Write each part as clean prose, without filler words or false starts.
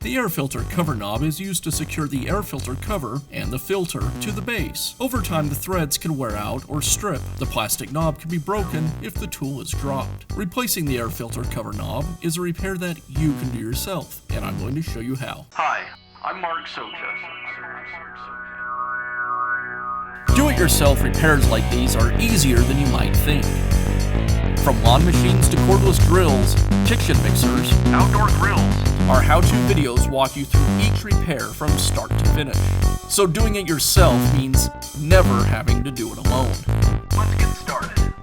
The air filter cover knob is used to secure the air filter cover and the filter to the base. Over time, the threads can wear out or strip. The plastic knob can be broken if the tool is dropped. Replacing the air filter cover knob is a repair that you can do yourself, and I'm going to show you how. Hi, I'm Mark Socha. Do-it-yourself repairs like these are easier than you might think. From lawn machines to cordless drills, kitchen mixers, Outdoor grills. our how-to videos walk you through each repair from start to finish. So doing it yourself means never having to do it alone. Let's get started.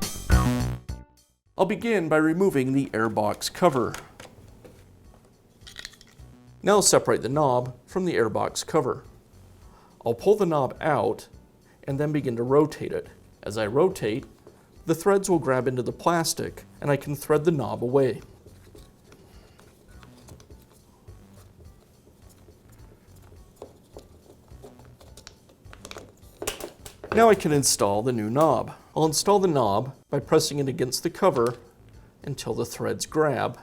I'll begin by removing the airbox cover. Now I'll separate the knob from the airbox cover. I'll pull the knob out and then begin to rotate it. As I rotate, the threads will grab into the plastic and I can thread the knob away. Now I can install the new knob. I'll install the knob by pressing it against the cover until the threads grab,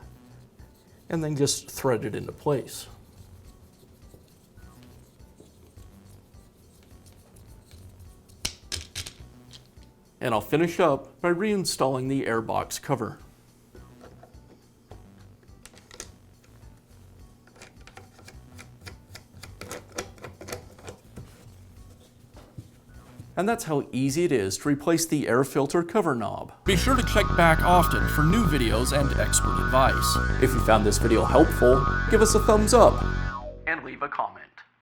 and then just thread it into place. And I'll finish up by reinstalling the airbox cover. And that's how easy it is to replace the air filter cover knob. Be sure to check back often for new videos and expert advice. If you found this video helpful, give us a thumbs up. And leave a comment.